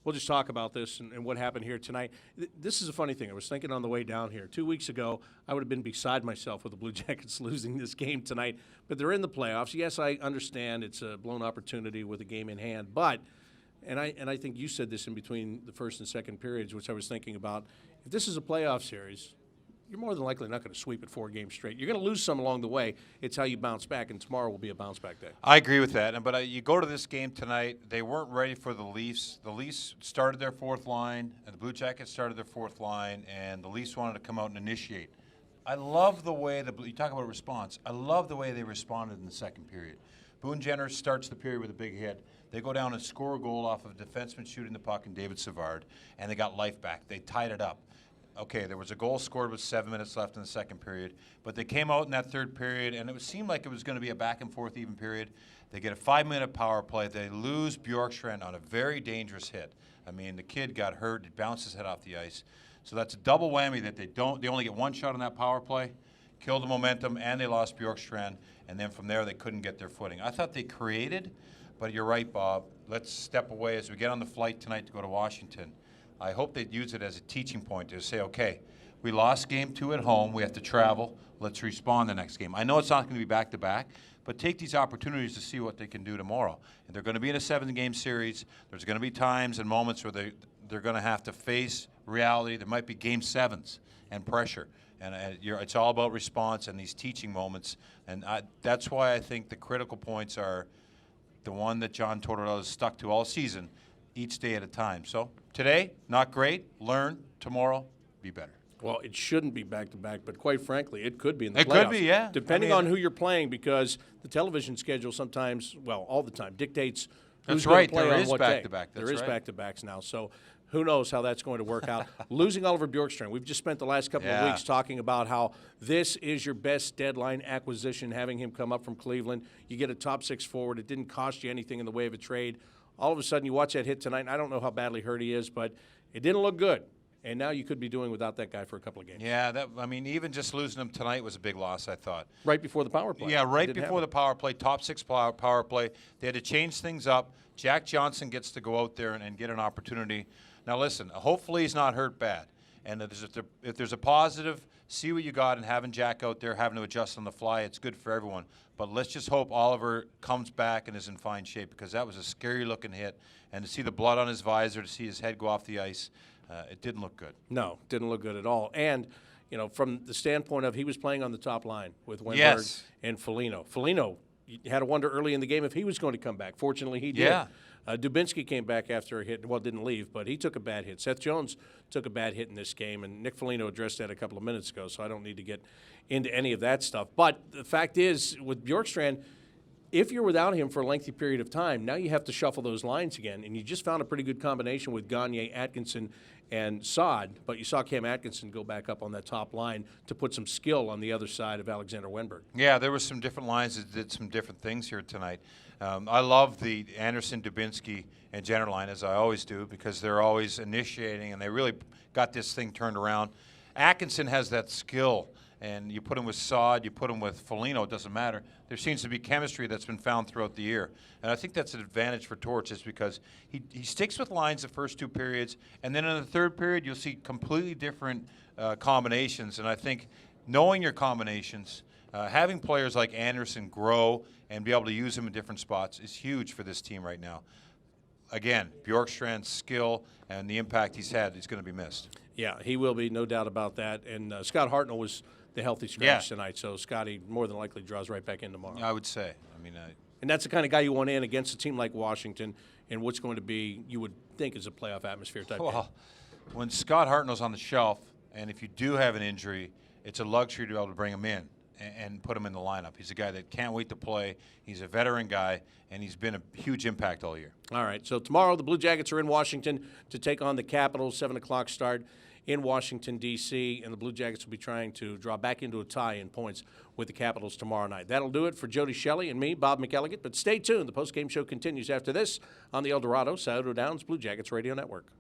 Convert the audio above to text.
we'll just talk about this and what happened here tonight. This is a funny thing. I was thinking on the way down here. 2 weeks ago, I would have been beside myself with the Blue Jackets losing this game tonight. But they're in the playoffs. Yes, I understand it's a blown opportunity with a game in hand. But, and I think you said this in between the first and second periods, which I was thinking about. If this is a playoff series, you're more than likely not going to sweep it 4 games straight. You're going to lose some along the way. It's how you bounce back, and tomorrow will be a bounce-back day. I agree with that. But you go to this game tonight, they weren't ready for the Leafs. The Leafs started their fourth line, and the Blue Jackets started their fourth line, and the Leafs wanted to come out and initiate. I love the way you talk about response. I love the way they responded in the second period. Boone Jenner starts the period with a big hit. They go down and score a goal off of a defenseman shooting the puck, and David Savard, and they got life back. They tied it up. Okay, there was a goal scored with 7 minutes left in the second period, but they came out in that third period, and it seemed like it was going to be a back-and-forth even period. They get a 5-minute power play. They lose Bjorkstrand on a very dangerous hit. I mean, the kid got hurt. It bounced his head off the ice. So that's a double whammy that they only get one shot on that power play, killed the momentum, and they lost Bjorkstrand, and then from there they couldn't get their footing. I thought they created, but you're right, Bob. Let's step away as we get on the flight tonight to go to Washington. I hope they'd use it as a teaching point to say, okay, we lost game 2 at home. We have to travel. Let's respond the next game. I know it's not going to be back-to-back, but take these opportunities to see what they can do tomorrow. And they're going to be in a 7-game series. There's going to be times and moments where they're going to have to face reality. There might be game 7s and pressure. And it's all about response and these teaching moments. And that's why I think the critical points are the one that John Tortorella has stuck to all season, each day at a time. So today, not great. Learn. Tomorrow, be better. Well, it shouldn't be back-to-back, but quite frankly, it could be in the playoffs. It could be, yeah. Depending on who you're playing, because the television schedule sometimes, well, all the time, dictates who's That's going right. to play There on is what back-to-back. day. That's There is right. back-to-backs now, so who knows how that's going to work out. Losing Oliver Bjorkstrand, we've just spent the last couple of weeks talking about how this is your best deadline acquisition, having him come up from Cleveland. You get a top-6 forward. It didn't cost you anything in the way of a trade. All of a sudden, you watch that hit tonight, and I don't know how badly hurt he is, but it didn't look good. And now you could be doing without that guy for a couple of games. Yeah, even just losing him tonight was a big loss, I thought. Right before the power play. Yeah, right before the power play, top 6 power play. They had to change things up. Jack Johnson gets to go out there and get an opportunity. Now, listen, hopefully he's not hurt bad. And if there's a positive, see what you got, and having Jack out there, having to adjust on the fly, it's good for everyone. But let's just hope Oliver comes back and is in fine shape, because that was a scary-looking hit. And to see the blood on his visor, to see his head go off the ice, it didn't look good. No, didn't look good at all. And, from the standpoint of he was playing on the top line with Wenberg and Foligno. Foligno had a wonder early in the game if he was going to come back. Fortunately, he did. Yeah. Dubinsky came back after a hit. Well, didn't leave, but he took a bad hit. Seth Jones took a bad hit in this game, and Nick Foligno addressed that a couple of minutes ago, so I don't need to get into any of that stuff. But the fact is, with Bjorkstrand, if you're without him for a lengthy period of time, now you have to shuffle those lines again, and you just found a pretty good combination with Gagne, Atkinson, and Saad, but you saw Cam Atkinson go back up on that top line to put some skill on the other side of Alexander Wenberg. Yeah, there were some different lines that did some different things here tonight. I love the Anderson, Dubinsky, and Jenner line, as I always do, because they're always initiating, and they really got this thing turned around. Atkinson has that skill, and you put him with Saad, you put him with Foligno, it doesn't matter. There seems to be chemistry that's been found throughout the year. And I think that's an advantage for Torch, is because he sticks with lines the first 2 periods, and then in the third period you'll see completely different combinations. And I think knowing your combinations, having players like Anderson grow and be able to use them in different spots is huge for this team right now. Again, Bjorkstrand's skill and the impact he's had is going to be missed. Yeah, he will be, no doubt about that. And Scott Hartnell was the healthy scratch tonight, so Scotty more than likely draws right back in tomorrow. I would say. And that's the kind of guy you want in against a team like Washington and what's going to be, you would think, is a playoff atmosphere type game. When Scott Hartnell's on the shelf, and if you do have an injury, it's a luxury to be able to bring him in and put him in the lineup. He's a guy that can't wait to play. He's a veteran guy, and he's been a huge impact all year. All right, so tomorrow the Blue Jackets are in Washington to take on the Capitals, 7 o'clock start in Washington, D.C., and the Blue Jackets will be trying to draw back into a tie in points with the Capitals tomorrow night. That'll do it for Jody Shelley and me, Bob McElligott, but stay tuned. The postgame show continues after this on the El Dorado Saturday Downs Blue Jackets Radio Network.